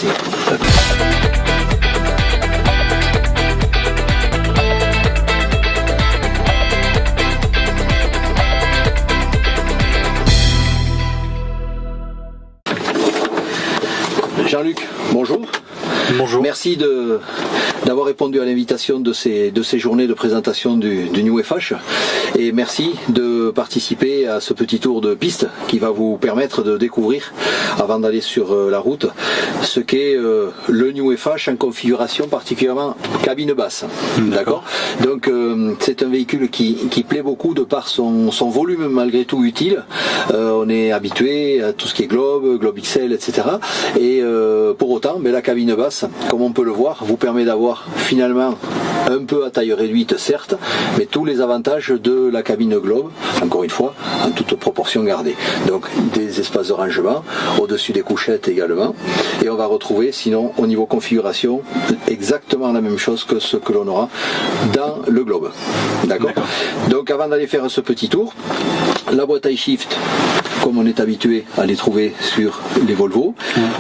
passer. Jean-Luc, bonjour. Bonjour. Merci d'avoir répondu à l'invitation de ces journées de présentation du New FH et merci de participer à ce petit tour de piste qui va vous permettre de découvrir, avant d'aller sur la route, ce qu'est le New FH en configuration particulièrement cabine basse. D'accord. Donc c'est un véhicule qui plaît beaucoup de par son volume malgré tout utile. On est habitué à tout ce qui est Globe XL, etc. Et pour autant, mais la cabine basse, comme on peut le voir, vous permet d'avoir finalement un peu à taille réduite certes, mais tous les avantages de la cabine Globe, encore une fois, en toute proportion gardée. Donc des espaces de rangement, au-dessus des couchettes également, et on va retrouver sinon au niveau configuration exactement la même chose que ce que l'on aura dans le Globe. D'accord. Donc avant d'aller faire ce petit tour, la boîte iShift, comme on est habitué à les trouver sur les Volvo,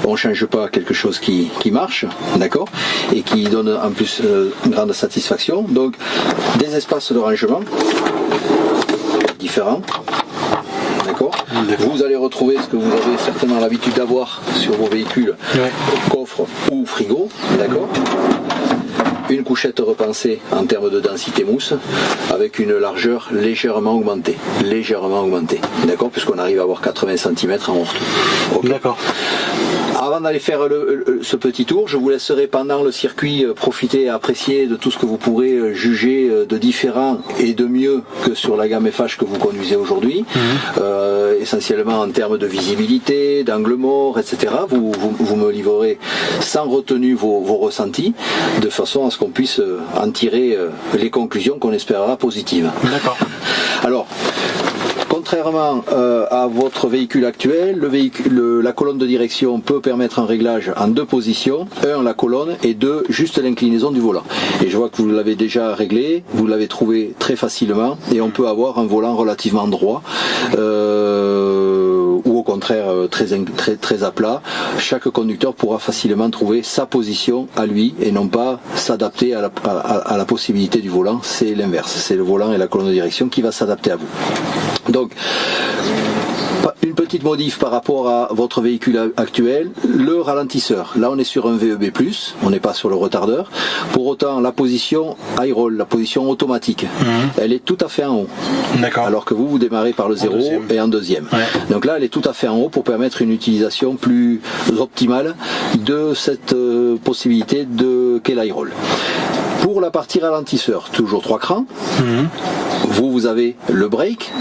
on ne change pas quelque chose qui marche, d'accord, et qui donne en plus une grande satisfaction. Donc des espaces de rangement différents, d'accord. Vous allez retrouver ce que vous avez certainement l'habitude d'avoir sur vos véhicules, coffre ou frigo, d'accord. Une couchette repensée en termes de densité mousse avec une largeur légèrement augmentée, d'accord, puisqu'on arrive à avoir 80 cm en retour. Okay. D'accord. Avant d'aller faire ce petit tour, je vous laisserai pendant le circuit profiter et apprécier de tout ce que vous pourrez juger de différent et de mieux que sur la gamme FH que vous conduisez aujourd'hui, essentiellement en termes de visibilité, d'angle mort, etc. Vous me livrerez sans retenue vos ressentis, de façon à ce qu'on puisse en tirer les conclusions qu'on espérera positives. D'accord. Alors, contrairement à votre véhicule actuel, la colonne de direction peut permettre un réglage en deux positions. 1, la colonne, et 2, juste l'inclinaison du volant. Et je vois que vous l'avez déjà réglé, vous l'avez trouvé très facilement, et on peut avoir un volant relativement droit, ou au contraire très à plat. Chaque conducteur pourra facilement trouver sa position à lui, et non pas s'adapter à la possibilité du volant. C'est l'inverse, c'est le volant et la colonne de direction qui va s'adapter à vous. Donc, une petite modif par rapport à votre véhicule actuel, le ralentisseur. Là, on est sur un VEB+, on n'est pas sur le retardeur. Pour autant, la position high roll, la position automatique, elle est tout à fait en haut. D'accord. Alors que vous démarrez par le 0 et en deuxième. Ouais. Donc là, elle est tout à fait en haut pour permettre une utilisation plus optimale de cette possibilité qu'est l'high roll. Pour la partie ralentisseur, toujours 3 crans. Vous avez le brake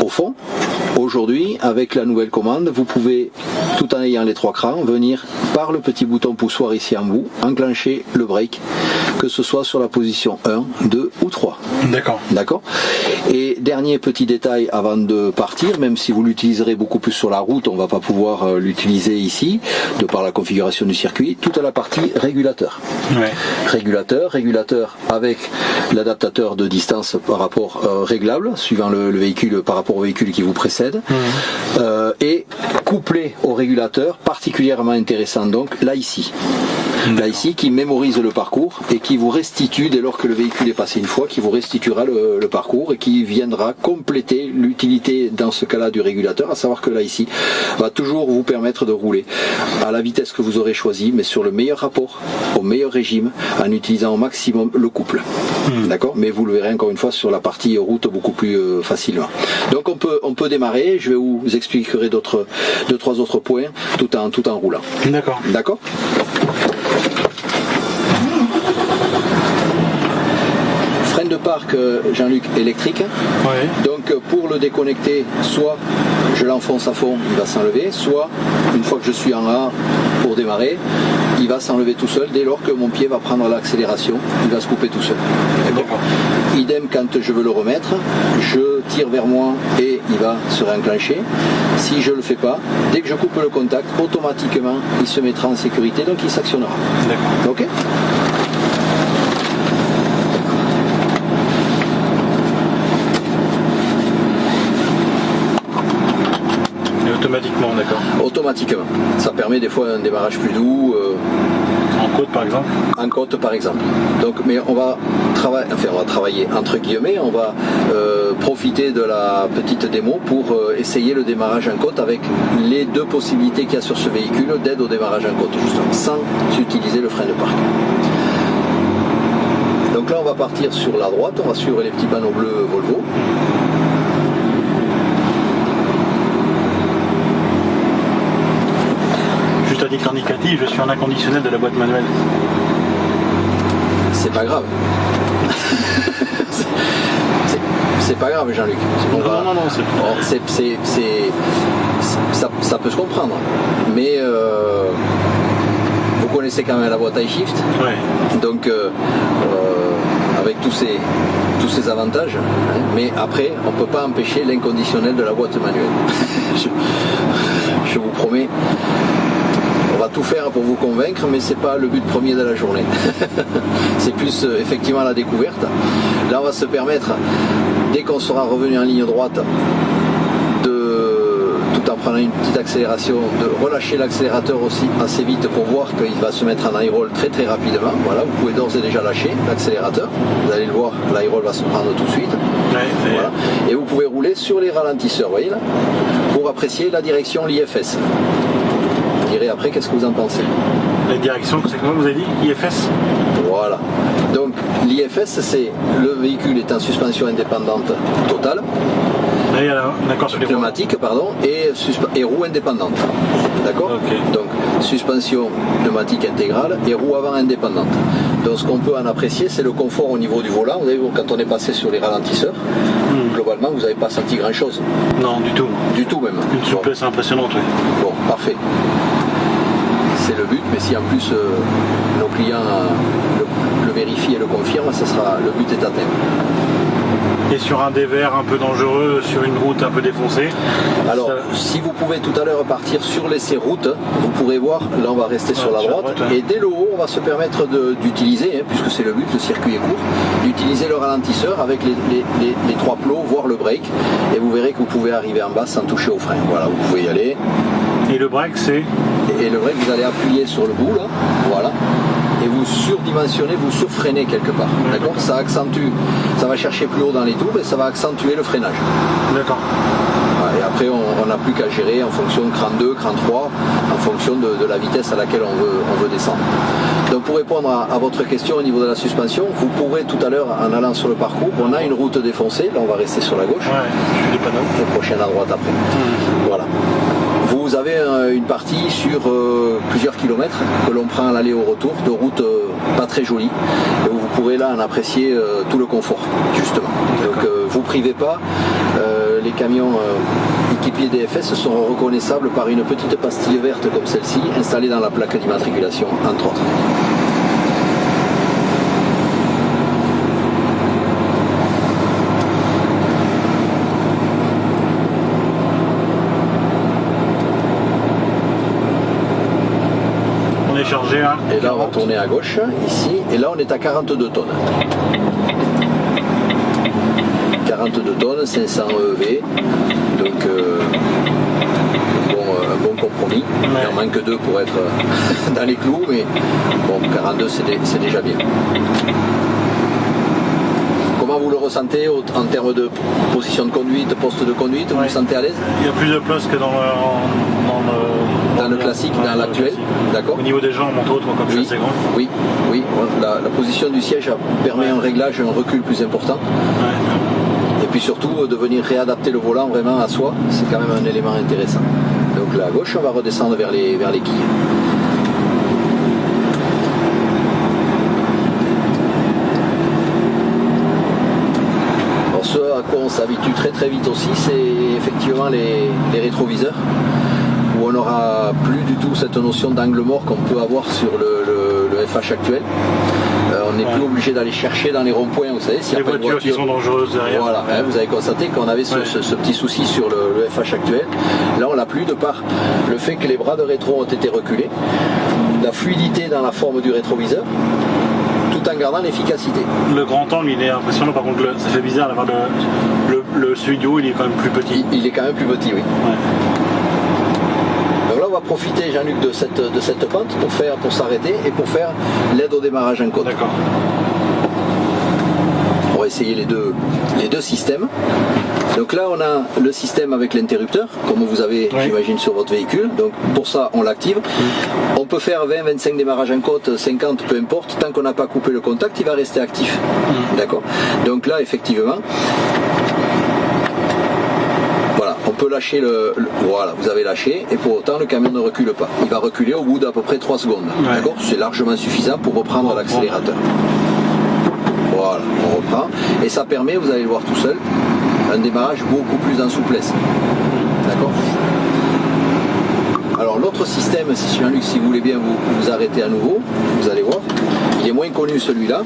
au fond. Aujourd'hui, avec la nouvelle commande, vous pouvez, tout en ayant les 3 crans, venir par le petit bouton poussoir ici en bout, enclencher le brake, que ce soit sur la position 1, 2 ou 3. D'accord. D'accord. Et dernier petit détail avant de partir, même si vous l'utiliserez beaucoup plus sur la route, on ne va pas pouvoir l'utiliser ici, de par la configuration du circuit, toute la partie régulateur. Ouais. Régulateur avec l'adaptateur de distance par rapport réglable, suivant le véhicule, par rapport au véhicule qui vous précède, et couplé au régulateur, particulièrement intéressant donc, là ici, qui mémorise le parcours et qui vous restitue, dès lors que le véhicule est passé une fois, qui vous restituera le parcours et qui viendra compléter l'utilité dans ce cas-là du régulateur, à savoir que là ici va toujours vous permettre de rouler à la vitesse que vous aurez choisi, mais sur le meilleur rapport, au meilleur régime, en utilisant au maximum le couple. D'accord. Mais vous le verrez encore une fois sur la partie route beaucoup plus facilement. Donc on peut démarrer, je vais vous expliquer deux, trois autres points tout en roulant. D'accord. D'accord. Frein de parc Jean-Luc électrique. Ouais. Donc pour le déconnecter, soit je l'enfonce à fond, il va s'enlever, soit une fois que je suis en A pour démarrer, il va s'enlever tout seul. Dès lors que mon pied va prendre l'accélération, il va se couper tout seul. D'accord. Idem quand je veux le remettre, je tire vers moi et il va se réenclencher. Si je ne le fais pas, dès que je coupe le contact, automatiquement il se mettra en sécurité, donc il s'actionnera. D'accord. Ok. Automatiquement, d'accord. Automatiquement. Ça permet des fois un démarrage plus doux. En côte par exemple. En côte par exemple. Donc, mais on va travailler entre guillemets, on va profiter de la petite démo pour essayer le démarrage en côte avec les deux possibilités qu'il y a sur ce véhicule d'aide au démarrage en côte, justement, sans utiliser le frein de parc. Donc là on va partir sur la droite, on va suivre les petits panneaux bleus Volvo. Juste à titre indicatif, je suis en inconditionnel de la boîte manuelle. C'est pas grave. C'est pas grave, Jean-Luc. Ça peut se comprendre. Mais vous connaissez quand même la boîte iShift. Ouais. Donc avec tous ces avantages. Hein, mais après, on ne peut pas empêcher l'inconditionnel de la boîte manuelle. je vous promets. On va tout faire pour vous convaincre, mais c'est pas le but premier de la journée. C'est plus effectivement la découverte. Là, on va se permettre, dès qu'on sera revenu en ligne droite, tout en prenant une petite accélération, de relâcher l'accélérateur aussi assez vite pour voir qu'il va se mettre en high roll très très rapidement. Voilà, vous pouvez d'ores et déjà lâcher l'accélérateur. Vous allez le voir, l'high roll va se prendre tout de suite. Ouais, voilà. Et vous pouvez rouler sur les ralentisseurs, voyez là, pour apprécier la direction l'IFS. Vous direz après qu'est-ce que vous en pensez. La direction, c'est comment vous avez dit? IFS? Voilà. Donc l'IFS, c'est le véhicule est en suspension indépendante totale. D'accord, sur les pneumatique, pardon, et roue indépendante. D'accord. Okay. Donc suspension pneumatique intégrale et roue avant indépendante. Donc ce qu'on peut en apprécier, c'est le confort au niveau du volant. Vous avez vu, quand on est passé sur les ralentisseurs, globalement, vous n'avez pas senti grand-chose. Non, du tout. Du tout même. Une souplesse impressionnante, oui. Bon, parfait. C'est le but, mais si en plus nos clients le vérifient et le confirment, le but est atteint. Et sur un dévers un peu dangereux, sur une route un peu défoncée. Alors, si vous pouvez tout à l'heure partir sur ces routes, vous pourrez voir, là on va rester sur la droite, et dès le haut, on va se permettre d'utiliser, puisque c'est le but, le circuit est court, d'utiliser le ralentisseur avec les trois plots, voire le break, et vous verrez que vous pouvez arriver en bas sans toucher au frein. Voilà, vous pouvez y aller. Et le break, c'est? Et le break, vous allez appuyer sur le bout, là, voilà. Et vous surdimensionnez, vous surfreinez quelque part. D'accord. Ça accentue, ça va chercher plus haut dans les tours et ça va accentuer le freinage. D'accord. Et après, on n'a plus qu'à gérer en fonction de cran 2, cran 3, en fonction de la vitesse à laquelle on veut descendre. Donc pour répondre à votre question au niveau de la suspension, vous pourrez tout à l'heure, en allant sur le parcours, on a une route défoncée, là on va rester sur la gauche. Ouais, je suis des panneaux. Et prochaine à droite après. Voilà. Vous avez une partie sur plusieurs kilomètres que l'on prend à l'aller au retour, de route pas très jolie, et où vous pourrez là en apprécier tout le confort, justement. Donc vous privez pas, les camions équipés DFS sont reconnaissables par une petite pastille verte comme celle-ci, installée dans la plaque d'immatriculation, entre autres. Chargé, hein, et là on va tourner à gauche ici et là on est à 42 tonnes 42 tonnes 500 EV donc un bon compromis. Il en manque 2 pour être dans les clous, mais bon, 42 c'est déjà bien. Comment vous le ressentez en termes de position de conduite, poste de conduite? Vous vous sentez à l'aise? Il y a plus de place que dans le classique, dans l'actuel. D'accord. Au niveau des jambes, entre autres, comme c'est assez grand. Oui, oui. La position du siège permet un réglage, un recul plus important. Ouais. Et puis surtout, de venir réadapter le volant vraiment à soi, c'est quand même un élément intéressant. Donc là à gauche, on va redescendre vers les quilles. Ce à quoi on s'habitue très très vite aussi, c'est effectivement les rétroviseurs, où on n'aura plus du tout cette notion d'angle mort qu'on peut avoir sur le FH actuel. On n'est plus obligé d'aller chercher dans les ronds-points, vous savez. Les voitures qui sont dangereuses derrière. Voilà, vous avez constaté qu'on avait ce petit souci sur le FH actuel. Là, on l'a plus de par le fait que les bras de rétro ont été reculés, la fluidité dans la forme du rétroviseur, tout en gardant l'efficacité. Le grand angle, il est impressionnant, par contre, ça fait bizarre d'avoir le studio, il est quand même plus petit. Il est quand même plus petit, oui. Ouais. profiter, Jean-Luc, de cette pente pour s'arrêter et pour faire l'aide au démarrage en côte. D'accord. On va essayer les deux systèmes. Donc là, on a le système avec l'interrupteur, comme vous avez, j'imagine, sur votre véhicule. Donc pour ça, on l'active. On peut faire 20, 25 démarrages en côte, 50, peu importe. Tant qu'on n'a pas coupé le contact, il va rester actif. D'accord. Donc là, effectivement, voilà, on peut lâcher voilà, vous avez lâché, et pour autant, le camion ne recule pas. Il va reculer au bout d'à peu près 3 secondes. D'accord. C'est largement suffisant pour reprendre l'accélérateur. Voilà, on reprend. Et ça permet, vous allez le voir tout seul, un démarrage beaucoup plus en souplesse. D'accord. Alors l'autre système, si Jean-Luc, si vous voulez bien vous arrêter à nouveau, vous allez voir, il est moins connu celui-là,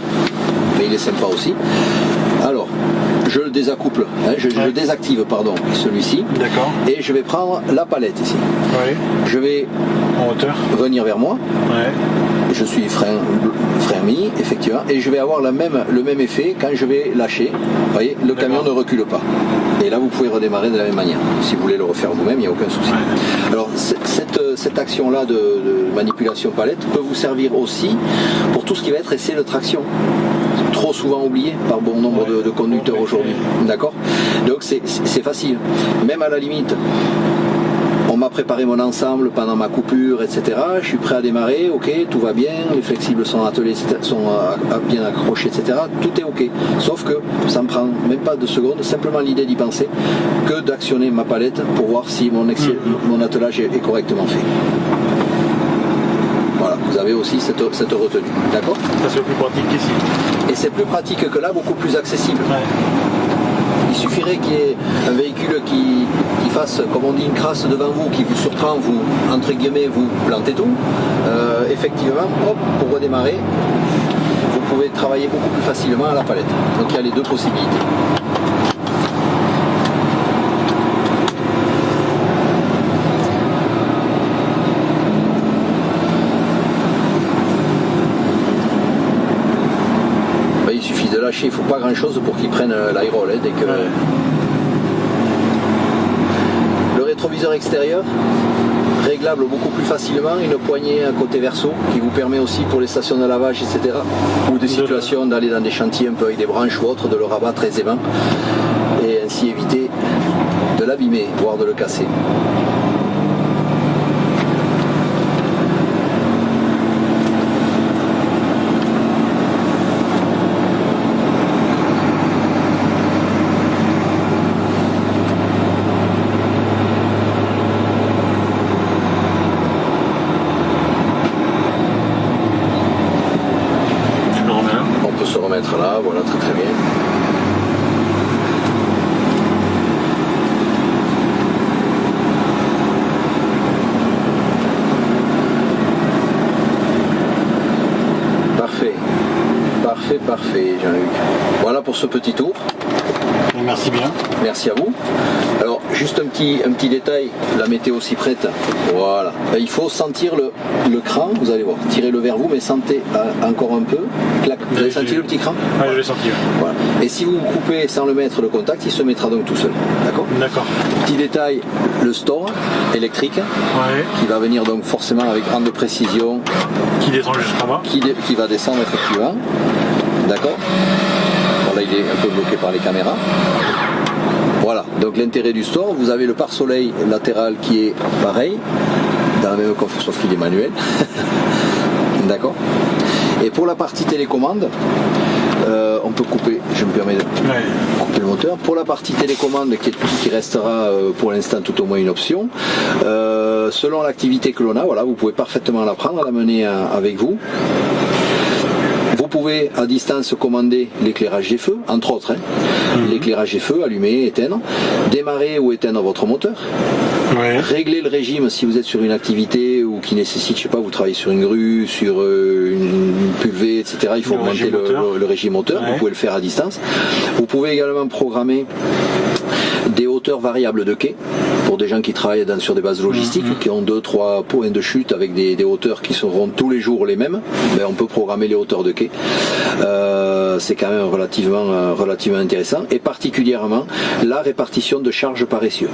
mais il est sympa aussi. Alors, je le désaccouple, je désactive celui-ci. D'accord. Et je vais prendre la palette ici. Oui. Je vais en hauteur venir vers moi. Ouais. Je suis frein mis, effectivement, et je vais avoir le même effet quand je vais lâcher. Vous voyez, le camion ne recule pas. Et là, vous pouvez redémarrer de la même manière. Si vous voulez le refaire vous-même, il n'y a aucun souci. Ouais. Alors, cette action-là de manipulation palette peut vous servir aussi pour tout ce qui va être essai de traction. Trop souvent oublié par bon nombre de conducteurs aujourd'hui. D'accord. Donc, c'est facile. Même à la limite, on m'a préparé mon ensemble pendant ma coupure, etc. Je suis prêt à démarrer, ok, tout va bien, les flexibles sont attelés, sont bien accrochés, etc. Tout est ok. Sauf que ça me prend même pas 2 secondes, simplement l'idée d'y penser, que d'actionner ma palette pour voir si mon attelage est correctement fait. Voilà, vous avez aussi cette retenue. D'accord. Ça c'est plus pratique qu'ici. Et c'est plus pratique que là, beaucoup plus accessible. Ouais. Il suffirait qu'il y ait un véhicule qui fasse, comme on dit, une crasse devant vous, qui vous surprend, vous, entre guillemets, vous plantez tout. Effectivement, hop, pour redémarrer, vous pouvez travailler beaucoup plus facilement à la palette. Donc il y a les deux possibilités. Il suffit de lâcher, il ne faut pas grand chose pour qu'il prenne l'aérole dès que... Le rétroviseur extérieur, réglable beaucoup plus facilement, une poignée à côté verso qui vous permet aussi pour les stations de lavage, etc. ou des situations d'aller dans des chantiers un peu avec des branches ou autres, de le rabattre aisément et ainsi éviter de l'abîmer, voire de le casser. Là, voilà, très très bien. Parfait, Jean-Luc. Voilà pour ce petit tour. Merci bien. Merci à vous. Alors, juste un petit détail, la météo s'y prête. Voilà. Il faut sentir le cran, vous allez voir. Tirez-le vers vous, mais sentez encore un peu. Clac. Vous avez senti le petit cran? Oui, je l'ai senti. Voilà. Et si vous coupez sans le mettre le contact, il se mettra donc tout seul. D'accord? D'accord. Petit détail, le store électrique, qui va venir donc forcément avec grande précision. Qui descend jusqu'en bas. Qui va descendre effectivement. D'accord. Bon, là, il est un peu bloqué par les caméras. Voilà, donc l'intérêt du store, vous avez le pare-soleil latéral qui est pareil, dans la même coffre, sauf qu'il est manuel. D'accord. Et pour la partie télécommande, on peut couper, je me permets de couper le moteur. Pour la partie télécommande qui restera pour l'instant tout au moins une option, selon l'activité que l'on a, voilà, vous pouvez parfaitement la prendre, la mener avec vous. Vous pouvez à distance commander l'éclairage des feux, entre autres, l'éclairage des feux, allumer, éteindre, démarrer ou éteindre votre moteur, régler le régime si vous êtes sur une activité ou qui nécessite, je sais pas, vous travaillez sur une grue, sur une pulvée, etc. Il faut augmenter le régime moteur, vous pouvez le faire à distance. Vous pouvez également programmer des hauteurs variables de quai pour des gens qui travaillent sur des bases logistiques, qui ont 2-3 points de chute avec des hauteurs qui seront tous les jours les mêmes. Ben, on peut programmer les hauteurs de quai. C'est quand même relativement intéressant, et particulièrement la répartition de charges par essieu.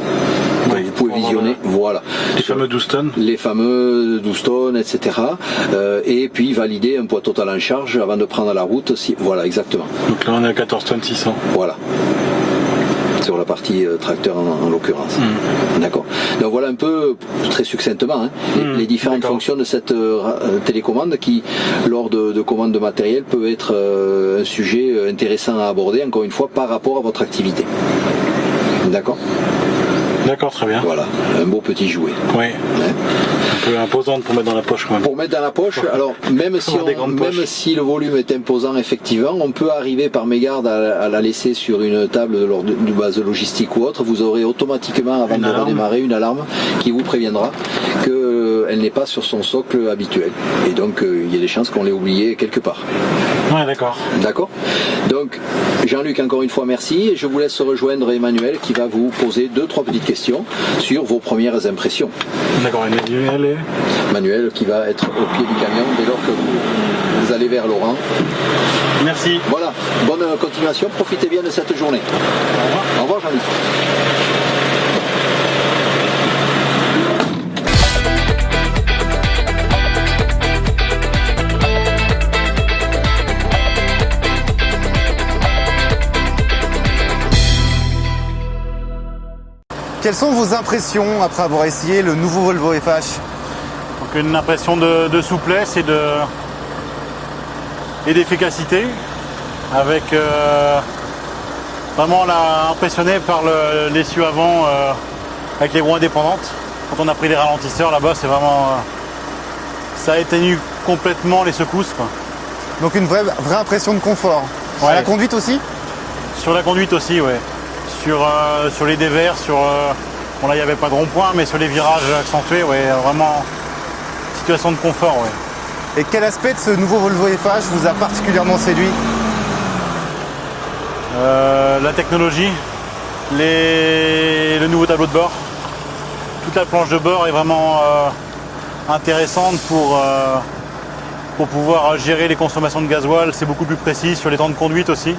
Donc, vous pouvez visionner, voilà. Les fameux 12 tonnes. Les fameux 12 tonnes, etc. Et puis valider un poids total en charge avant de prendre la route. Voilà, exactement. Donc là on est à 14 tonnes 600. Voilà. Sur la partie tracteur en l'occurrence. D'accord. Donc voilà un peu, très succinctement, les différentes fonctions de cette télécommande qui, lors de commandes de matériel, peut être un sujet intéressant à aborder, encore une fois, par rapport à votre activité. D'accord. D'accord, très bien. Voilà, un beau petit jouet. Oui. Un peu imposante pour mettre dans la poche quand même. Pour mettre dans la poche, alors même si le volume est imposant effectivement, on peut arriver par mégarde à la laisser sur une table de base logistique ou autre. Vous aurez automatiquement, avant de redémarrer, une alarme qui vous préviendra qu'elle n'est pas sur son socle habituel. Et donc il y a des chances qu'on l'ait oublié quelque part. Ouais, d'accord. D'accord. Donc Jean-Luc, encore une fois merci, et je vous laisse rejoindre Emmanuel qui va vous poser 2-3 petites questions sur vos premières impressions. D'accord, Manuel qui va être au pied du camion dès lors que vous allez vers Laurent. Merci. Voilà, bonne continuation, profitez bien de cette journée. Au revoir. Au revoir Jean-Luc. Quelles sont vos impressions après avoir essayé le nouveau Volvo FH? Donc une impression de souplesse et d'efficacité, avec vraiment impressionné par l'essieu avant avec les roues indépendantes. Quand on a pris les ralentisseurs là-bas, c'est vraiment ça a éteint complètement les secousses, quoi. Donc une vraie impression de confort. Ouais. À la conduite aussi? Sur la conduite aussi, ouais. Sur les dévers, bon là il n'y avait pas de rond-point, mais sur les virages accentués, ouais, vraiment situation de confort, ouais. Et quel aspect de ce nouveau Volvo FH vous a particulièrement séduit? La technologie, le nouveau tableau de bord. Toute la planche de bord est vraiment intéressante pour pouvoir gérer les consommations de gasoil. C'est beaucoup plus précis sur les temps de conduite aussi.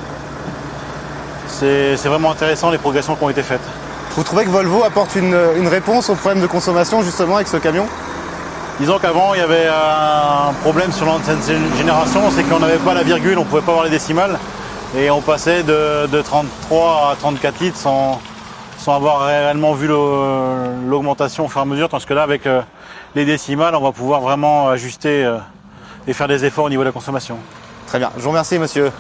C'est vraiment intéressant les progressions qui ont été faites. Vous trouvez que Volvo apporte une réponse aux problèmes de consommation justement avec ce camion? Disons qu'avant il y avait un problème sur l'ancienne génération, c'est qu'on n'avait pas la virgule, on ne pouvait pas voir les décimales. Et on passait de 33 à 34 litres sans avoir réellement vu l'augmentation au fur et à mesure. Tandis que là avec les décimales on va pouvoir vraiment ajuster et faire des efforts au niveau de la consommation. Très bien, je vous remercie monsieur.